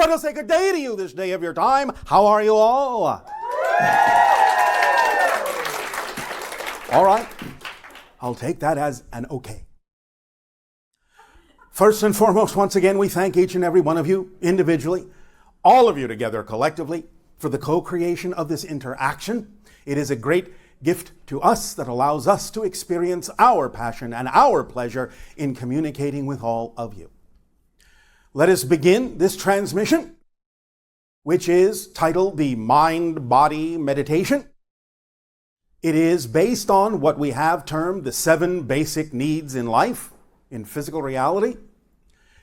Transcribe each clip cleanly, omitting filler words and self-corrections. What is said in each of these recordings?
want to say good day to you this day of your time. How are you all? All right. I'll take that as an okay. First and foremost, once again, we thank each and every one of you individually, all of you together collectively, for the co-creation of this interaction. It is a great gift to us that allows us to experience our passion and our pleasure in communicating with all of you. Let us begin this transmission, which is titled the Mind-Body Meditation. It is based on what we have termed the 7 basic needs in life, in physical reality.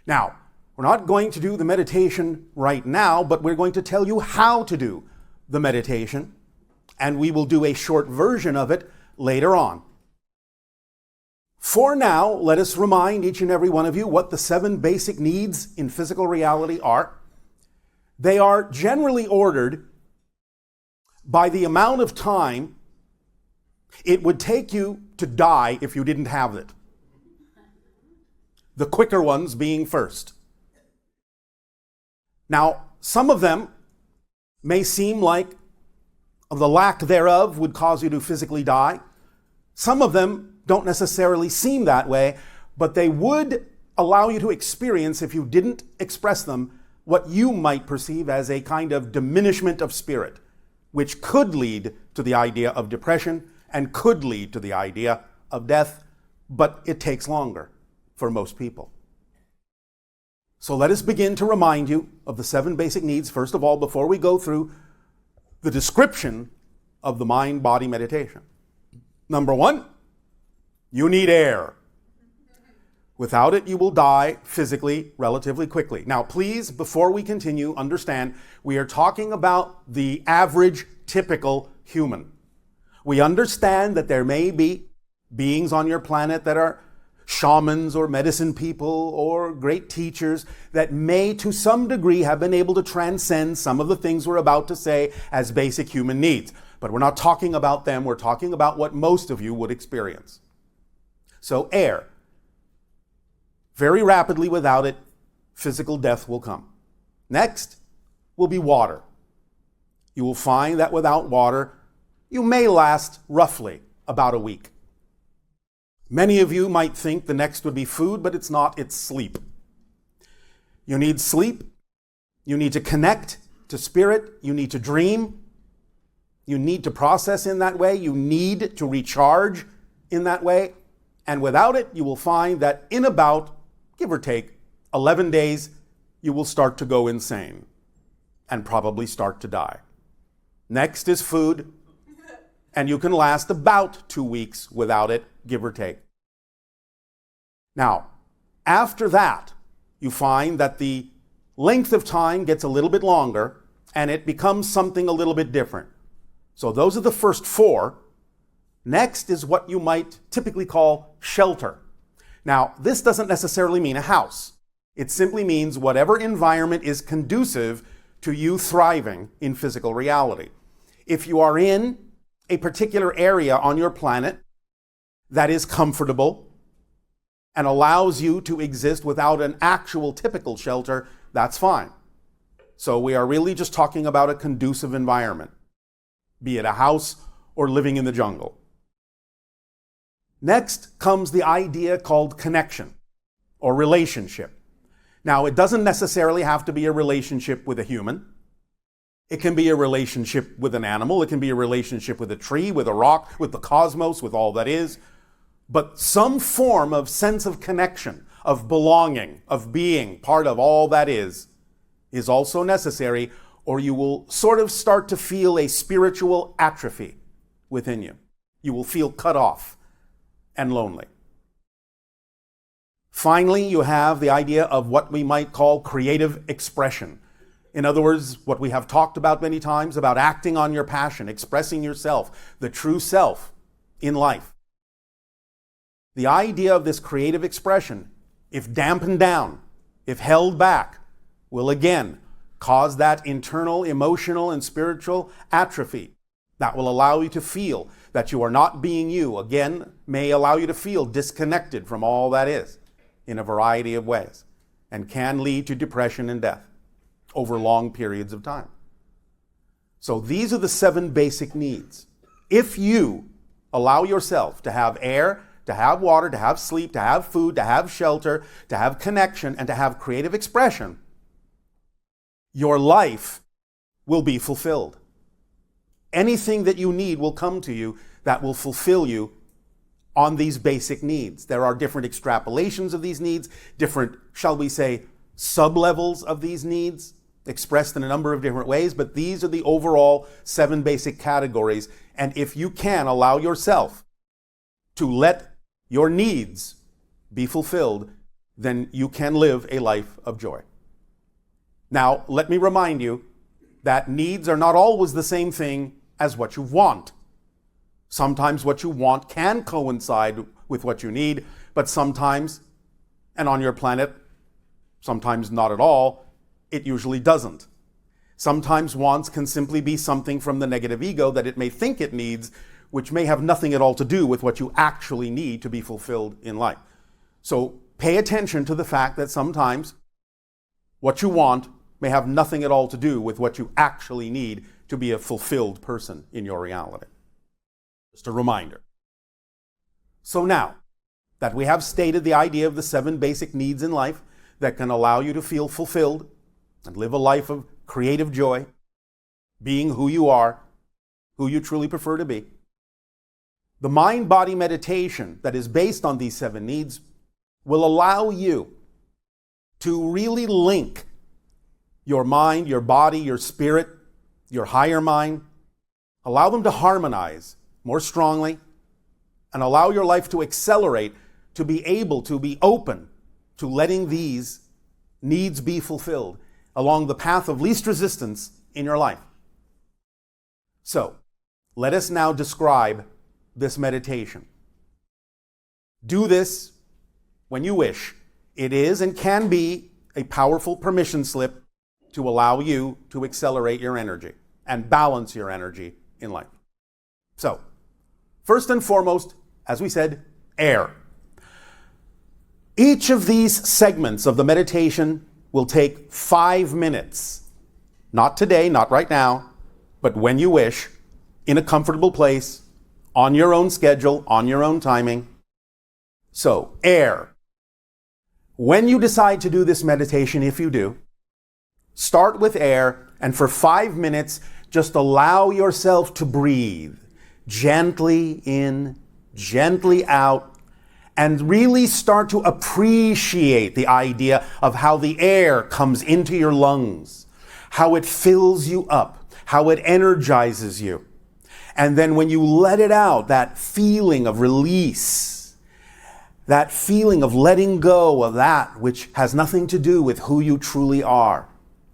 Now, we're not going to do the meditation right now, but we're going to tell you how to do the meditation, and we will do a short version of it later on. For now, let us remind each and every one of you what the 7 basic needs in physical reality are. They are generally ordered by the amount of time it would take you to die if you didn't have it. The quicker ones being first. Now, some of them may seem like the lack thereof would cause you to physically die. Some of them don't necessarily seem that way, but they would allow you to experience, if you didn't express them, what you might perceive as a kind of diminishment of spirit, which could lead to the idea of depression and could lead to the idea of death, but it takes longer for most people. So let us begin to remind you of the 7 basic needs, first of all, before we go through the description of the mind-body meditation. Number 1, you need air. Without it, you will die physically relatively quickly. Now, please, before we continue, understand we are talking about the average, typical human. We understand that there may be beings on your planet that are shamans or medicine people or great teachers that may to some degree have been able to transcend some of the things we're about to say as basic human needs. But we're not talking about them, we're talking about what most of you would experience. So air. Very rapidly, without it, physical death will come. Next will be water. You will find that without water, you may last roughly about a week. Many of you might think the next would be food, but it's not, it's sleep. You need sleep. You need to connect to spirit. You need to dream. You need to process in that way. You need to recharge in that way. And without it, you will find that in about, give or take, 11 days, you will start to go insane and probably start to die. Next is food. And you can last about 2 weeks without it, give or take. Now, after that, you find that the length of time gets a little bit longer and it becomes something a little bit different. So those are the first 4. Next is what you might typically call shelter. Now, this doesn't necessarily mean a house. It simply means whatever environment is conducive to you thriving in physical reality. If you are in a particular area on your planet that is comfortable and allows you to exist without an actual typical shelter, that's fine. So we are really just talking about a conducive environment, be it a house or living in the jungle. Next comes the idea called connection or relationship. Now, it doesn't necessarily have to be a relationship with a human. It can be a relationship with an animal. It can be a relationship with a tree, with a rock, with the cosmos, with all that is. But some form of sense of connection, of belonging, of being part of all that is also necessary, or you will sort of start to feel a spiritual atrophy within you. You will feel cut off and lonely. Finally, you have the idea of what we might call creative expression. In other words, what we have talked about many times about acting on your passion, expressing yourself, the true self in life. The idea of this creative expression, if dampened down, if held back, will again cause that internal, emotional, and spiritual atrophy that will allow you to feel that you are not being you. Again, may allow you to feel disconnected from all that is in a variety of ways and can lead to depression and death. over long periods of time. So these are the 7 basic needs. If you allow yourself to have air, to have water, to have sleep, to have food, to have shelter, to have connection, and to have creative expression, your life will be fulfilled. Anything that you need will come to you that will fulfill you on these basic needs. There are different extrapolations of these needs, different, shall we say, sub-levels of these needs, expressed in a number of different ways, but these are the overall 7 basic categories. And if you can allow yourself to let your needs be fulfilled, then you can live a life of joy. Now, let me remind you that needs are not always the same thing as what you want. Sometimes what you want can coincide with what you need, but sometimes, and on your planet, sometimes not at all, it usually doesn't. Sometimes wants can simply be something from the negative ego that it may think it needs, which may have nothing at all to do with what you actually need to be fulfilled in life. So pay attention to the fact that sometimes what you want may have nothing at all to do with what you actually need to be a fulfilled person in your reality. Just a reminder. So now that we have stated the idea of the 7 basic needs in life that can allow you to feel fulfilled and live a life of creative joy, being who you are, who you truly prefer to be, the mind-body meditation that is based on these 7 needs will allow you to really link your mind, your body, your spirit, your higher mind, allow them to harmonize more strongly, and allow your life to accelerate, to be able to be open to letting these needs be fulfilled along the path of least resistance in your life. So, let us now describe this meditation. Do this when you wish. It is and can be a powerful permission slip to allow you to accelerate your energy and balance your energy in life. So, first and foremost, as we said, air. Each of these segments of the meditation will take 5 minutes. Not today, not right now, but when you wish, in a comfortable place, on your own schedule, on your own timing. So, air. When you decide to do this meditation, if you do, start with air, and for 5 minutes, just allow yourself to breathe. Gently in, gently out, and really start to appreciate the idea of how the air comes into your lungs, how it fills you up, how it energizes you. And then when you let it out, that feeling of release, that feeling of letting go of that which has nothing to do with who you truly are.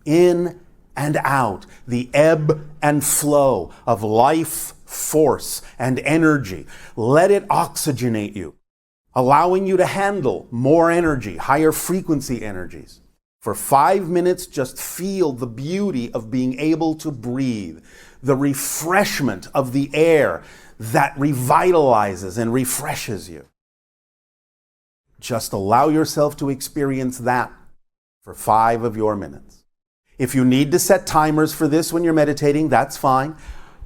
In and out, the ebb and flow of life, force, and energy. Let it oxygenate you, allowing you to handle more energy, higher frequency energies. For 5 minutes, just feel the beauty of being able to breathe, the refreshment of the air that revitalizes and refreshes you. Just allow yourself to experience that for 5 of your minutes. If you need to set timers for this when you're meditating, that's fine.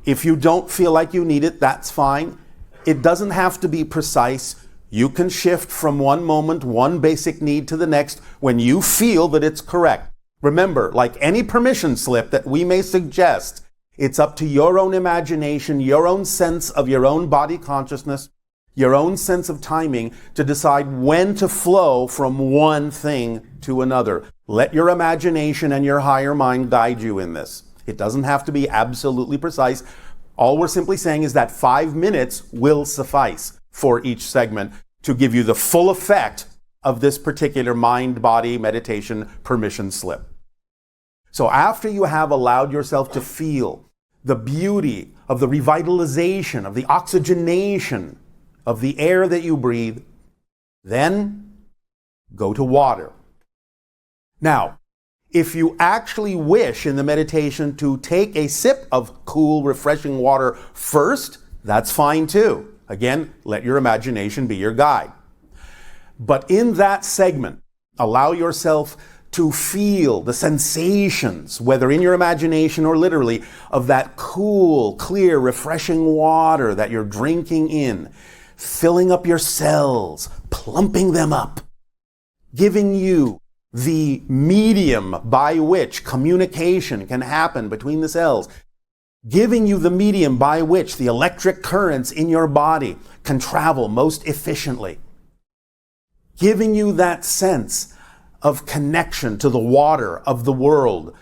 If you don't feel like you need it, that's fine. It doesn't have to be precise. You can shift from one moment, one basic need to the next when you feel that it's correct. Remember, like any permission slip that we may suggest, it's up to your own imagination, your own sense of your own body consciousness, your own sense of timing to decide when to flow from one thing to another. Let your imagination and your higher mind guide you in this. It doesn't have to be absolutely precise. All we're simply saying is that 5 minutes will suffice for each segment to give you the full effect of this particular mind-body meditation permission slip. So after you have allowed yourself to feel the beauty of the revitalization, of the oxygenation of the air that you breathe, then go to water. Now, if you actually wish in the meditation to take a sip of cool, refreshing water first, that's fine too. Again, let your imagination be your guide. But in that segment, allow yourself to feel the sensations, whether in your imagination or literally, of that cool, clear, refreshing water that you're drinking in, filling up your cells, plumping them up, giving you the medium by which communication can happen between the cells, giving you the medium by which the electric currents in your body can travel most efficiently, giving you that sense of connection to the water of the world,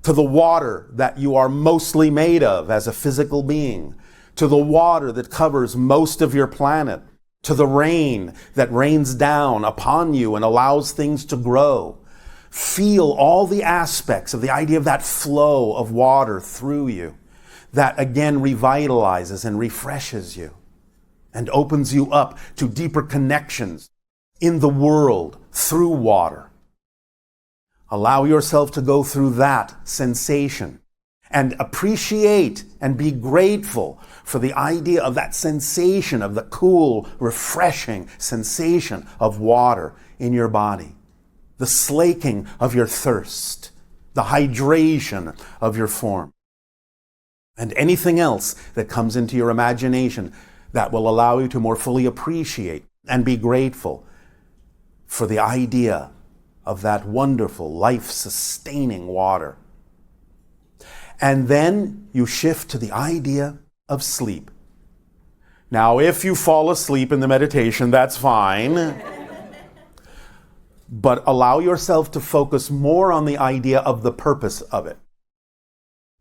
to the water that you are mostly made of as a physical being, to the water that covers most of your planet, to the rain that rains down upon you and allows things to grow. Feel all the aspects of the idea of that flow of water through you that again revitalizes and refreshes you and opens you up to deeper connections in the world through water. Allow yourself to go through that sensation and appreciate and be grateful for the idea of that sensation of the cool, refreshing sensation of water in your body, the slaking of your thirst, the hydration of your form, and anything else that comes into your imagination that will allow you to more fully appreciate and be grateful for the idea of that wonderful, life-sustaining water. And then you shift to the idea of sleep. Now, if you fall asleep in the meditation, that's fine. But allow yourself to focus more on the idea of the purpose of it.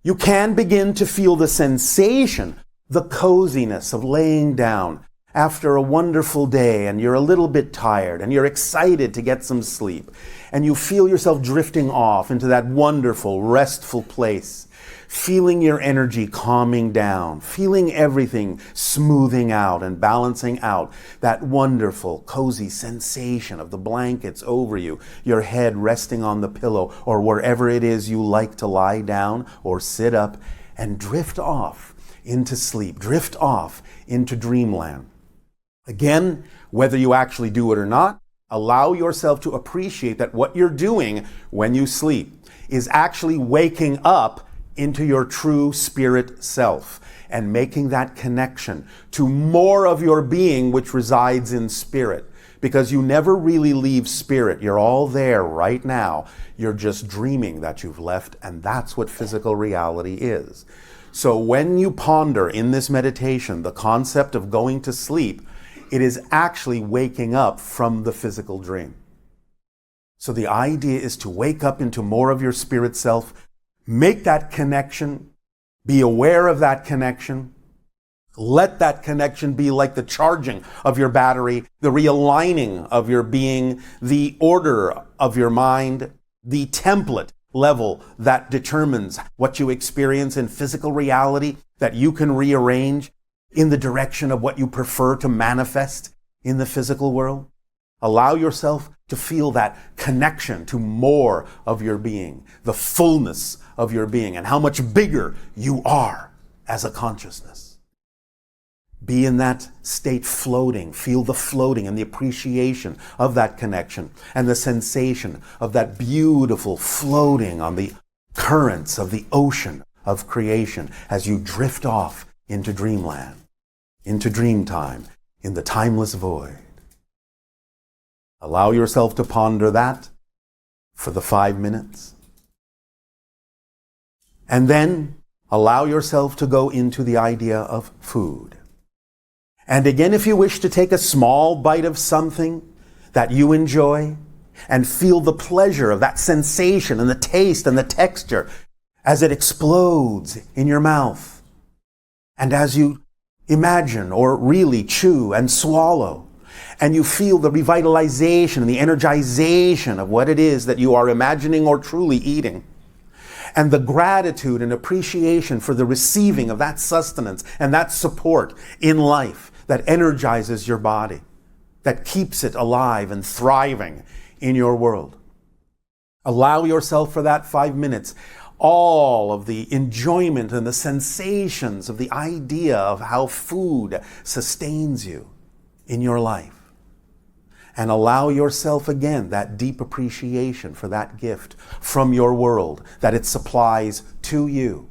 You can begin to feel the sensation, the coziness of laying down after a wonderful day and you're a little bit tired and you're excited to get some sleep and you feel yourself drifting off into that wonderful, restful place, feeling your energy calming down, feeling everything smoothing out and balancing out, that wonderful, cozy sensation of the blankets over you, your head resting on the pillow or wherever it is you like to lie down or sit up and drift off into sleep, drift off into dreamland. Again, whether you actually do it or not, allow yourself to appreciate that what you're doing when you sleep is actually waking up into your true spirit self and making that connection to more of your being which resides in spirit. Because you never really leave spirit. You're all there right now. You're just dreaming that you've left, and that's what physical reality is. So when you ponder in this meditation the concept of going to sleep, it is actually waking up from the physical dream. So the idea is to wake up into more of your spirit self, make that connection, be aware of that connection, let that connection be like the charging of your battery, the realigning of your being, the order of your mind, the template level that determines what you experience in physical reality that you can rearrange in the direction of what you prefer to manifest in the physical world. Allow yourself to feel that connection to more of your being, the fullness of your being, and how much bigger you are as a consciousness. Be in that state floating. Feel the floating and the appreciation of that connection and the sensation of that beautiful floating on the currents of the ocean of creation as you drift off into dreamland, into dream time, in the timeless void. Allow yourself to ponder that for the 5 minutes. And then allow yourself to go into the idea of food. And again, if you wish to take a small bite of something that you enjoy and feel the pleasure of that sensation and the taste and the texture as it explodes in your mouth, and as you imagine or really chew and swallow, and you feel the revitalization and the energization of what it is that you are imagining or truly eating, and the gratitude and appreciation for the receiving of that sustenance and that support in life that energizes your body, that keeps it alive and thriving in your world. Allow yourself for that 5 minutes all of the enjoyment and the sensations of the idea of how food sustains you in your life. and allow yourself again that deep appreciation for that gift from your world that it supplies to you,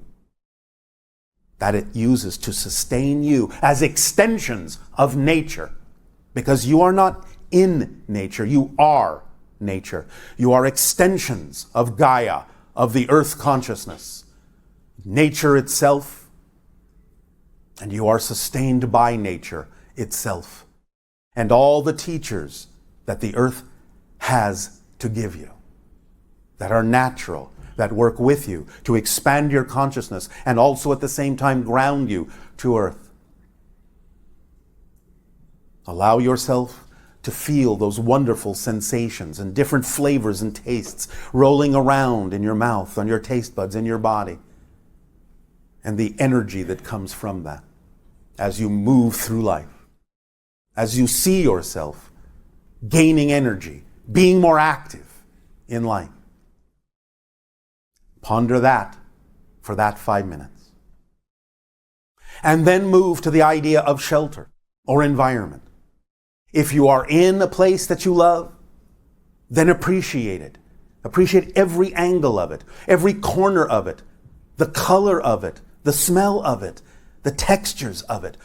that it uses to sustain you as extensions of nature. Because you are not in nature, you are nature. You are extensions of Gaia, of the earth consciousness, nature itself, and you are sustained by nature itself and all the teachers that the earth has to give you, that are natural, that work with you to expand your consciousness and also at the same time ground you to earth. Allow yourself to feel those wonderful sensations and different flavors and tastes rolling around in your mouth, on your taste buds, in your body, and the energy that comes from that as you move through life, as you see yourself gaining energy, being more active in life. Ponder that for that 5 minutes. And then move to the idea of shelter or environment. If you are in a place that you love, then appreciate it. Appreciate every angle of it, every corner of it, the color of it, the smell of it, the textures of it,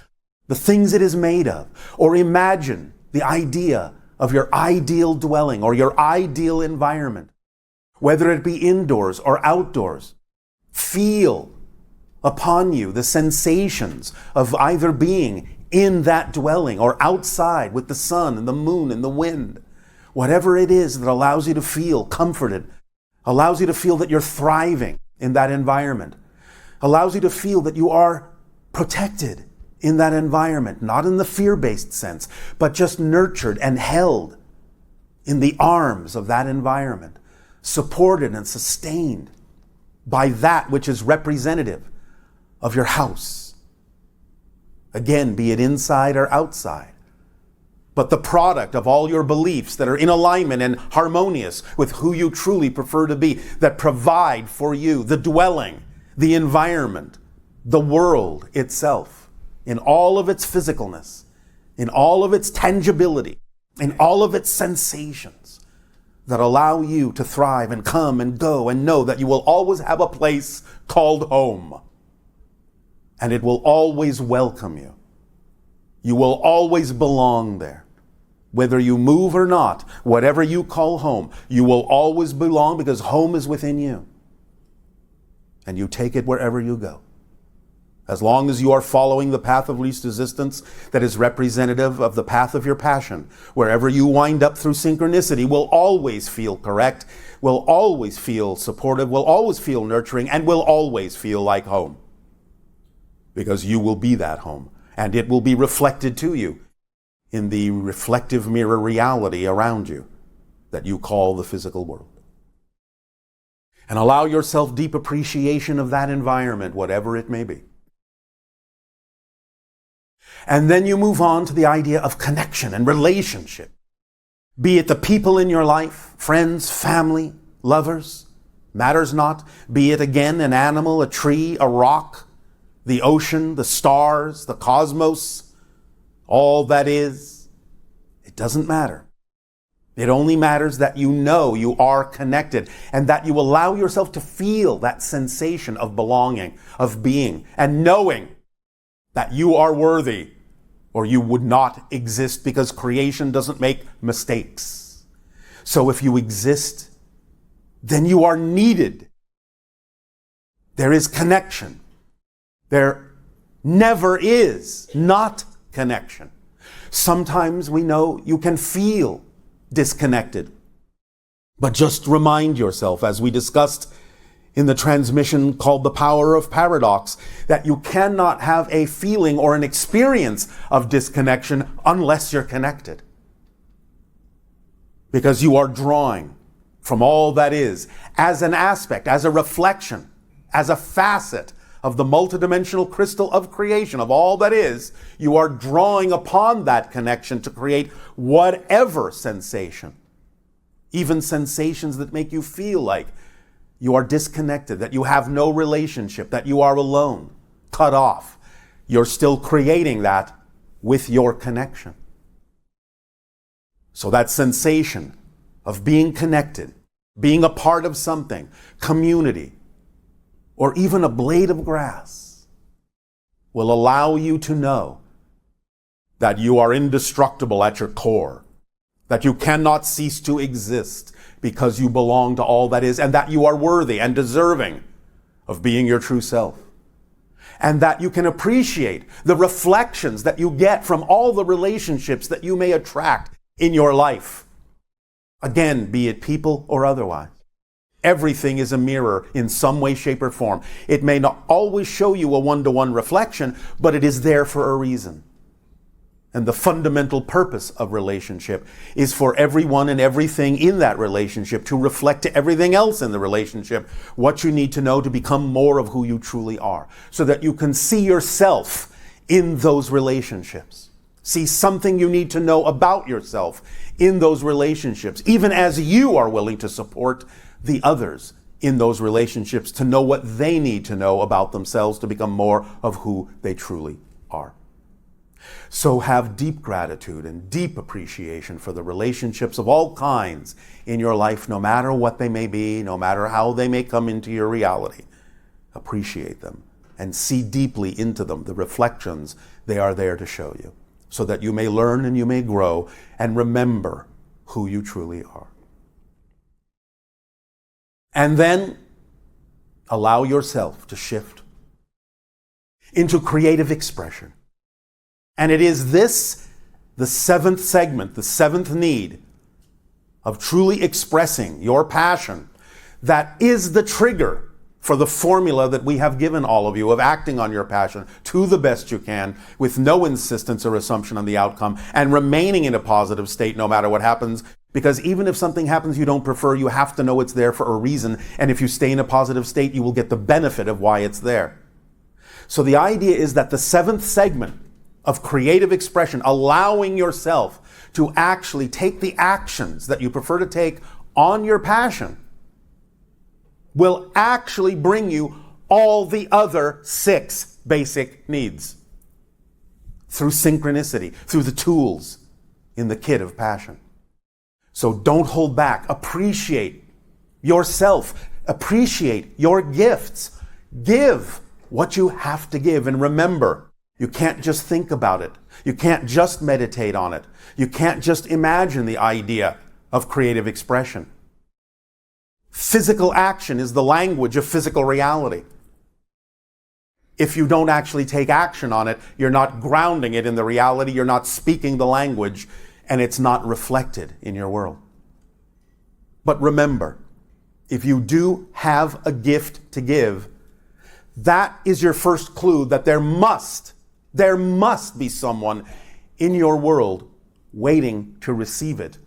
the things it is made of. Or imagine the idea of your ideal dwelling or your ideal environment, whether it be indoors or outdoors. Feel upon you the sensations of either being in that dwelling or outside with the sun and the moon and the wind. Whatever it is that allows you to feel comforted, allows you to feel that you're thriving in that environment, allows you to feel that you are protected in that environment, not in the fear-based sense, but just nurtured and held in the arms of that environment, supported and sustained by that which is representative of your house. Again, be it inside or outside, but the product of all your beliefs that are in alignment and harmonious with who you truly prefer to be, that provide for you the dwelling, the environment, the world itself, in all of its physicalness, in all of its tangibility, in all of its sensations, that allow you to thrive and come and go and know that you will always have a place called home. And it will always welcome you. You will always belong there. Whether you move or not, whatever you call home, you will always belong because home is within you. And you take it wherever you go. As long as you are following the path of least resistance that is representative of the path of your passion, wherever you wind up through synchronicity will always feel correct, will always feel supportive, will always feel nurturing, and will always feel like home. Because you will be that home, and it will be reflected to you in the reflective mirror reality around you that you call the physical world. And allow yourself deep appreciation of that environment, whatever it may be. And then you move on to the idea of connection and relationship. Be it the people in your life, friends, family, lovers, matters not. Be it again an animal, a tree, a rock, the ocean, the stars, the cosmos, all that is. It doesn't matter. It only matters that you know you are connected and that you allow yourself to feel that sensation of belonging, of being, and knowing that you are worthy or you would not exist, because creation doesn't make mistakes. So if you exist, then you are needed. There is connection. There never is not connection. Sometimes we know you can feel disconnected. But just remind yourself, as we discussed in the transmission called The Power of Paradox, that you cannot have a feeling or an experience of disconnection unless you're connected. Because you are drawing from all that is as an aspect, as a reflection, as a facet of the multidimensional crystal of creation, of all that is. You are drawing upon that connection to create whatever sensation, even sensations that make you feel like you are disconnected, that you have no relationship, that you are alone, cut off. You're still creating that with your connection. So that sensation of being connected, being a part of something, community, or even a blade of grass will allow you to know that you are indestructible at your core, that you cannot cease to exist because you belong to all that is, and that you are worthy and deserving of being your true self. And that you can appreciate the reflections that you get from all the relationships that you may attract in your life. Again, be it people or otherwise. Everything is a mirror in some way, shape, or form. It may not always show you a one-to-one reflection, but it is there for a reason. And the fundamental purpose of relationship is for everyone and everything in that relationship to reflect to everything else in the relationship what you need to know to become more of who you truly are, so that you can see yourself in those relationships. See something you need to know about yourself in those relationships, even as you are willing to support the others in those relationships to know what they need to know about themselves to become more of who they truly are. So have deep gratitude and deep appreciation for the relationships of all kinds in your life, no matter what they may be, no matter how they may come into your reality. Appreciate them and see deeply into them, the reflections they are there to show you, so that you may learn and you may grow and remember who you truly are. And then allow yourself to shift into creative expression. And it is this, the seventh segment, the seventh need of truly expressing your passion, that is the trigger for the formula that we have given all of you of acting on your passion to the best you can, with no insistence or assumption on the outcome, and remaining in a positive state no matter what happens. Because even if something happens you don't prefer, you have to know it's there for a reason. And if you stay in a positive state, you will get the benefit of why it's there. So the idea is that the seventh segment of creative expression, allowing yourself to actually take the actions that you prefer to take on your passion, will actually bring you all the other 6 basic needs through synchronicity, through the tools in the kit of passion. So don't hold back. Appreciate yourself. Appreciate your gifts. Give what you have to give. And remember, you can't just think about it. You can't just meditate on it. You can't just imagine the idea of creative expression. Physical action is the language of physical reality. If you don't actually take action on it, you're not grounding it in the reality, you're not speaking the language, and it's not reflected in your world. But remember, if you do have a gift to give, that is your first clue that there must be someone in your world waiting to receive it,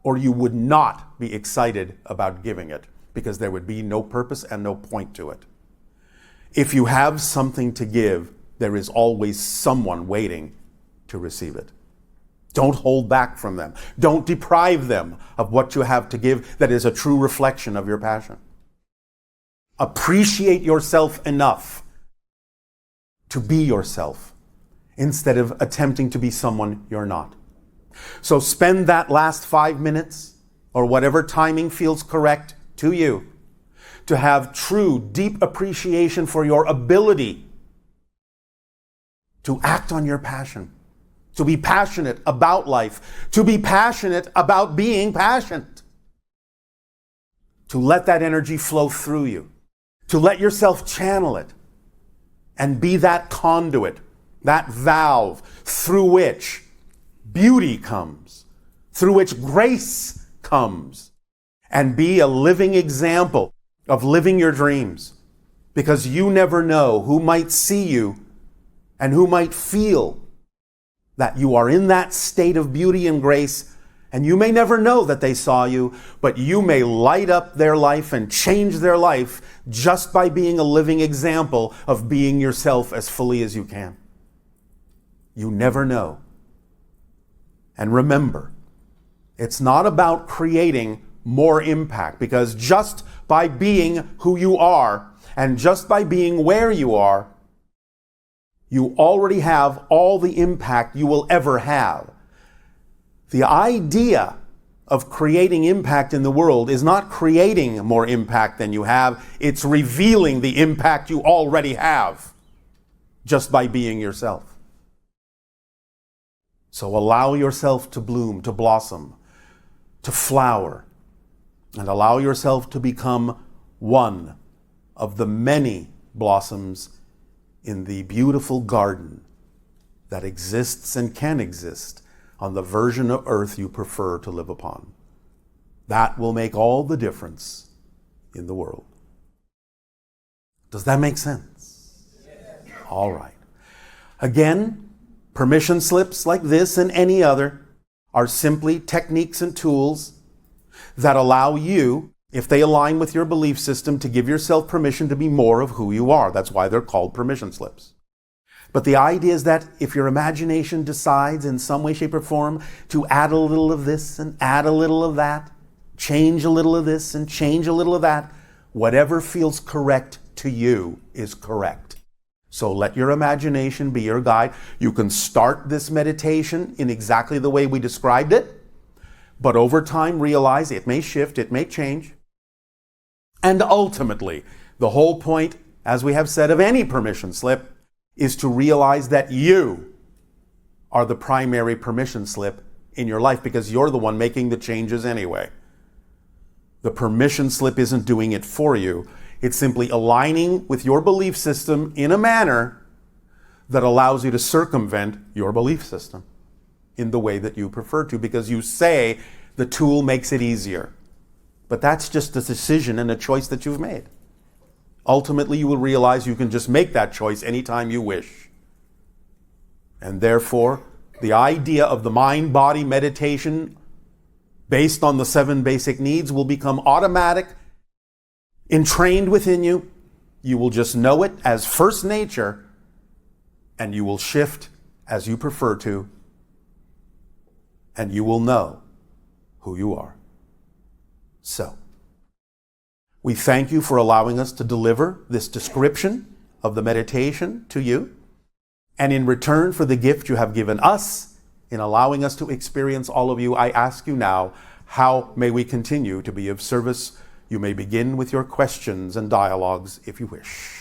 or you would not be excited about giving it, because there would be no purpose and no point to it. If you have something to give, there is always someone waiting to receive it. Don't hold back from them. Don't deprive them of what you have to give that is a true reflection of your passion. Appreciate yourself enough to be yourself instead of attempting to be someone you're not. So spend that last 5 minutes, or whatever timing feels correct to you, to have true, deep appreciation for your ability to act on your passion, to be passionate about life, to be passionate about being passionate, to let that energy flow through you, to let yourself channel it and be that conduit, that valve through which beauty comes, through which grace comes, and be a living example of living your dreams. Because you never know who might see you and who might feel that you are in that state of beauty and grace, and you may never know that they saw you, but you may light up their life and change their life just by being a living example of being yourself as fully as you can. You never know. And remember, it's not about creating more impact, because just by being who you are and just by being where you are, you already have all the impact you will ever have. The idea of creating impact in the world is not creating more impact than you have, it's revealing the impact you already have just by being yourself. So allow yourself to bloom, to blossom, to flower, and allow yourself to become one of the many blossoms in the beautiful garden that exists and can exist on the version of earth you prefer to live upon. That will make all the difference in the world. Does that make sense? Yes. All right. Again, permission slips like this and any other are simply techniques and tools that allow you, if they align with your belief system, to give yourself permission to be more of who you are. That's why they're called permission slips. But the idea is that if your imagination decides in some way, shape, or form to add a little of this and add a little of that, change a little of this and change a little of that, whatever feels correct to you is correct. So let your imagination be your guide. You can start this meditation in exactly the way we described it, but over time realize it may shift, it may change. And ultimately, the whole point, as we have said, of any permission slip is to realize that you are the primary permission slip in your life because you're the one making the changes anyway. The permission slip isn't doing it for you. It's simply aligning with your belief system in a manner that allows you to circumvent your belief system in the way that you prefer to because you say the tool makes it easier. But that's just a decision and a choice that you've made. Ultimately, you will realize you can just make that choice anytime you wish. And therefore, the idea of the mind-body meditation based on the 7 basic needs will become automatic, entrained within you. You will just know it as first nature, and you will shift as you prefer to, and you will know who you are. So, we thank you for allowing us to deliver this description of the meditation to you. And in return for the gift you have given us in allowing us to experience all of you, I ask you now, how may we continue to be of service? You may begin with your questions and dialogues if you wish.